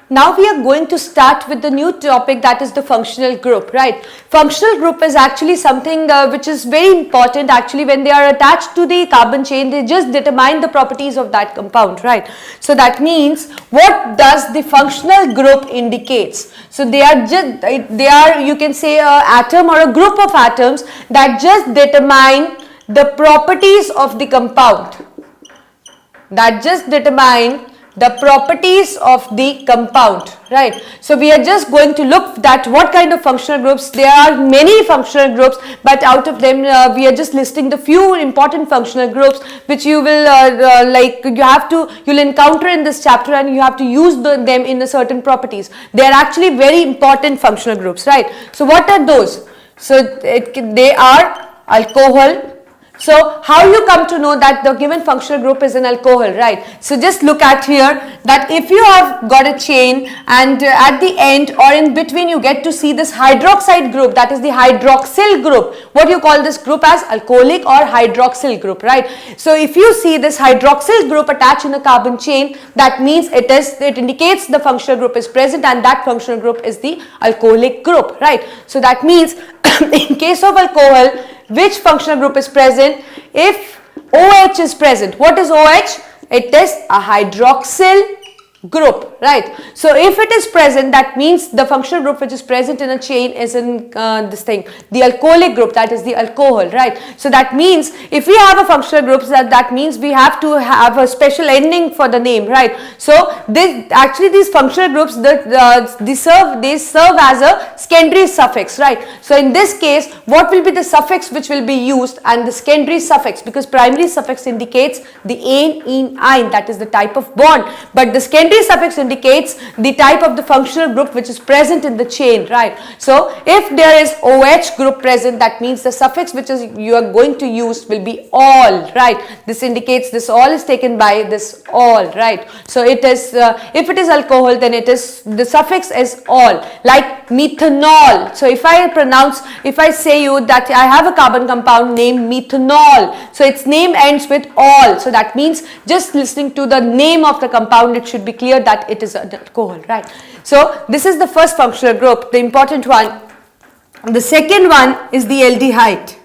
now we are going to start with the new topic, that is the functional group, right? Functional group is actually something which is very important. Actually, when they are attached to the carbon chain, they just determine the properties of that compound, right? So that means, what does the functional group indicates? So they are you can say a atom or a group of atoms that just determine the properties of the compound. That just determine the properties of the compound, right? So we are just going to look at what kind of functional groups. There are many functional groups, but out of them we are just listing the few important functional groups which you will you'll encounter in this chapter, and you have to use them in a certain properties. They are actually very important functional groups, right? So what are those? So they are alcohol. So how you come to know that the given functional group is an alcohol, right? So just look at here that if you have got a chain and at the end or in between you get to see this hydroxide group, that is the hydroxyl group. What do you call this group as? Alcoholic or hydroxyl group, right? So if you see this hydroxyl group attached in a carbon chain, that means it indicates the functional group is present, and that functional group is the alcoholic group, right? So that means in case of alcohol, which functional group is present? If OH is present, what is OH? It is a hydroxyl group, right? So if it is present, that means the functional group which is present in a chain is in the alcoholic group, that is the alcohol, right? So that means if we have a functional group, that means we have to have a special ending for the name, right? So these functional groups they serve as a secondary suffix, right? So in this case, what will be the suffix which will be used, and the secondary suffix, because primary suffix indicates the ane, that is the type of bond, but the secondary suffix indicates the type of the functional group which is present in the chain, right? So if there is OH group present, that means the suffix which you are going to use will be all, right? This indicates this all is taken by this all, right? So it is if it is alcohol, then it is the suffix is all, like methanol. So if I say you that I have a carbon compound named methanol, so its name ends with all. So that means just listening to the name of the compound, it should be clear that it is an alcohol, right? So this is the first functional group, the important one. The second one is the aldehyde.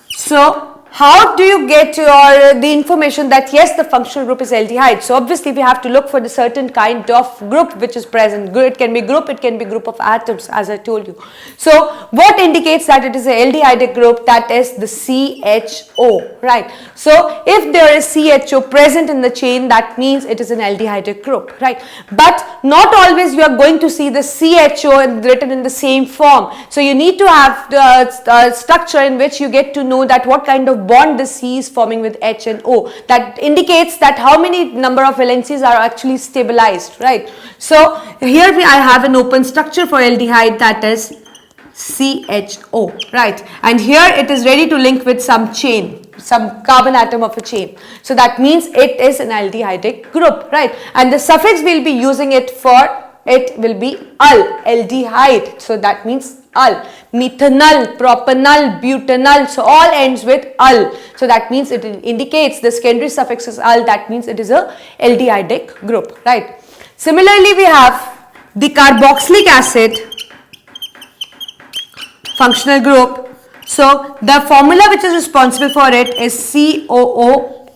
So how do you get the information that yes, the functional group is aldehyde? So obviously we have to look for the certain kind of group which is present. It can be group of atoms, as I told you. So what indicates that it is an aldehydic group? That is the CHO, right? So if there is CHO present in the chain, that means it is an aldehydic group, right? But not always you are going to see the CHO written in the same form. So you need to have the structure in which you get to know that what kind of bond the C is forming with H and O. That indicates that how many number of valencies are actually stabilized, right? So here I have an open structure for aldehyde, that is CHO, right? And here it is ready to link with some chain, some carbon atom of a chain. So that means it is an aldehydic group, right? And the suffix we'll be using it for, it will be aldehyde. So that means methanol, propanol, butanol, so all ends with so that means it indicates the secondary suffix is that means it is a aldehydic group, right? Similarly, we have the carboxylic acid functional group. So the formula which is responsible for it is COOH,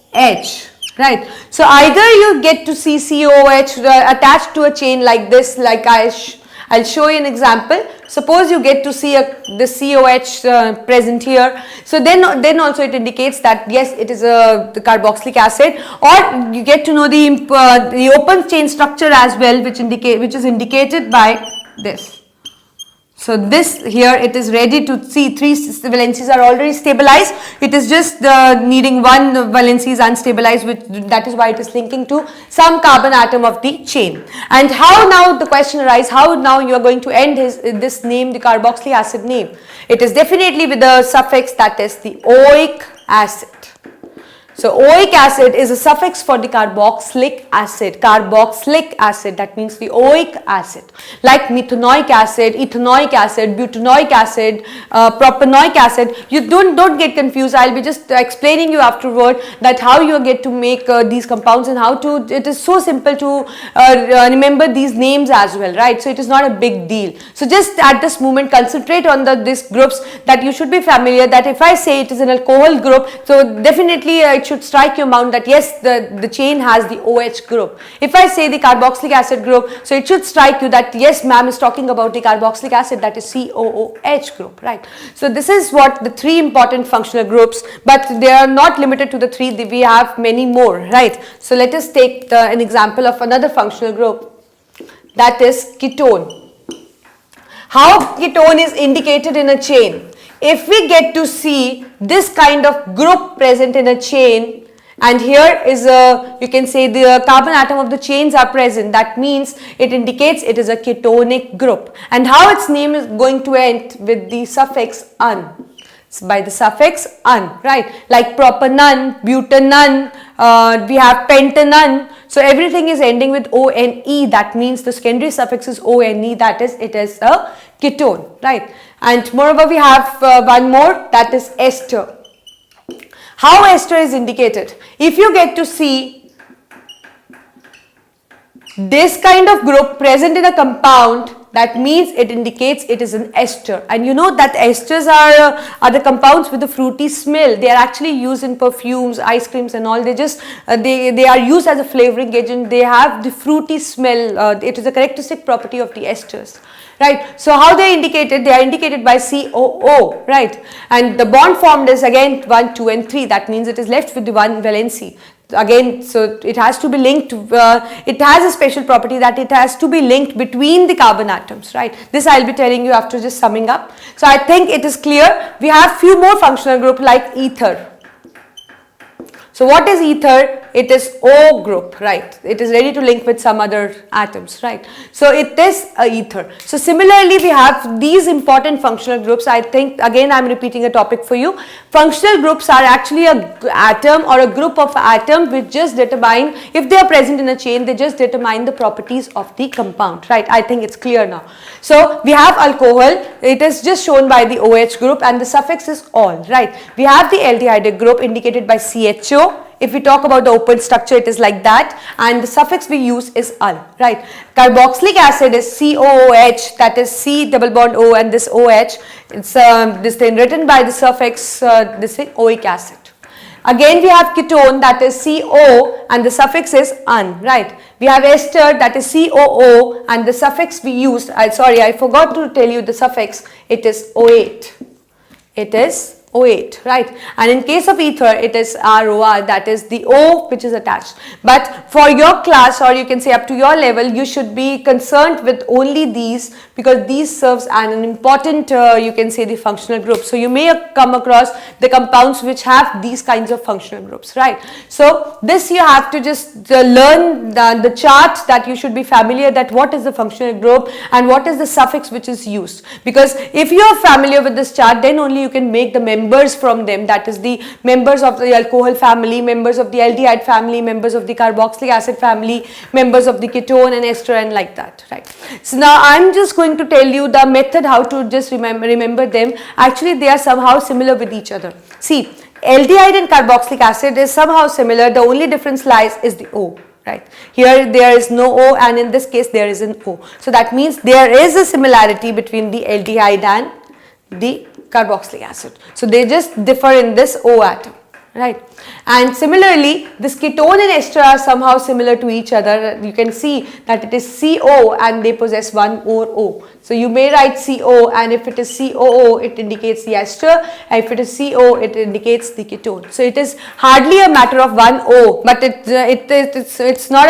right? So either you get to see COOH attached to a chain like this, like I'll show you an example. Suppose you get to see the COH present here. So then also it indicates that yes, it is the carboxylic acid, or you get to know the open chain structure as well, which is indicated by this. So this here, it is ready to see 3 valencies are already stabilized. It is just needing 1 valency is unstabilized, that is why it is linking to some carbon atom of the chain. And how now the question arises, how now you are going to end this name, the carboxylic acid name? It is definitely with the suffix, that is the oic acid. So oic acid is a suffix for the carboxylic acid. Carboxylic acid, that means the oic acid. Like methanoic acid, ethanoic acid, butanoic acid, propanoic acid. You don't get confused. I'll be just explaining you afterward that how you get to make these compounds and how to. It is so simple to remember these names as well, right? So it is not a big deal. So just at this moment, concentrate on these groups that you should be familiar. That if I say it is an alcohol group, so definitely it should strike your mind that yes, the chain has the OH group. If I say the carboxylic acid group, so it should strike you that yes, ma'am is talking about the carboxylic acid, that is COOH group, right? So this is what the three important functional groups, but they are not limited to the three, we have many more, right? So let us take an example of another functional group, that is ketone. How ketone is indicated in a chain? If we get to see this kind of group present in a chain, and here is a, you can say the carbon atom of the chains are present, that means it indicates it is a ketonic group. And how its name is going to end with the suffix "un." It's by the suffix "un", right? Like propanone, butanone, we have pentanone. So everything is ending with "one", that means the secondary suffix is "one", that is, it is a ketone, right? And moreover, we have one more, that is ester. How ester is indicated? If you get to see this kind of group present in a compound, that means it indicates it is an ester. And you know that esters are the compounds with the fruity smell. They are actually used in perfumes, ice creams and all. They just they are used as a flavoring agent. They have the fruity smell. It is a characteristic property of the esters, right? So how they are indicated? They are indicated by COO, right? And the bond formed is again 1, 2 and 3. That means it is left with the one valency. Again, so it has to be linked, it has a special property that it has to be linked between the carbon atoms, right? This I will be telling you after just summing up. So I think it is clear. We have few more functional groups like ether. So what is ether? It is O group, right? It is ready to link with some other atoms, right? So it is a ether. So similarly, we have these important functional groups. I think again I am repeating a topic for you. Functional groups are actually a atom or a group of atoms which just determine, if they are present in a chain, they just determine the properties of the compound, right? I think it's clear now. So we have alcohol. It is just shown by the OH group and the suffix is "ol", right? We have the aldehyde group indicated by CHO. If we talk about the open structure, it is like that, and the suffix we use is "ul", right? Carboxylic acid is COOH, that is C double bond O and this OH. It's this thing written by the suffix this thing oic acid. Again we have ketone, that is CO and the suffix is "un", right? We have ester, that is COO and the suffix we used, sorry I forgot to tell you the suffix, it is O8. It is O8, right? And in case of ether, it is ROR, that is the O which is attached. But for your class, or you can say up to your level, you should be concerned with only these, because these serves an important, you can say, the functional group. So you may come across the compounds which have these kinds of functional groups, right? So this you have to just learn the chart, that you should be familiar that what is the functional group and what is the suffix which is used. Because if you are familiar with this chart, then only you can make the members from them, that is the members of the alcohol family, members of the aldehyde family, members of the carboxylic acid family, members of the ketone and ester, and like that, right? So now I am just going to tell you the method how to just remember them. Actually they are somehow similar with each other. See, aldehyde and carboxylic acid is somehow similar, the only difference lies is the O. Right, here there is no O and in this case there is an O. So that means there is a similarity between the aldehyde and the carboxylic acid. So they just differ in this O atom, right? And similarly, this ketone and ester are somehow similar to each other. You can see that it is CO and they possess one more O. So you may write CO, and if it is COO, it indicates the ester, and if it is CO, it indicates the ketone. So it is hardly a matter of one O, but it's not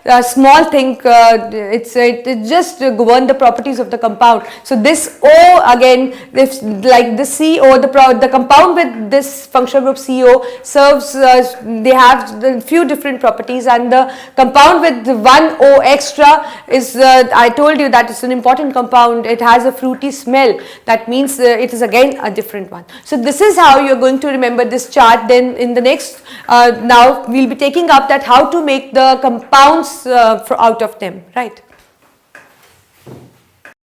a small thing. It just governs the properties of the compound. So this O again, if like the CO, the compound with this functional group CO serves, they have a few different properties, and the compound with the one O extra is, I told you that it's an important compound. It has a fruity smell. That means it is again a different one. So this is how you're going to remember this chart. Then in the next, now we'll be taking up that how to make the compounds out of them, right?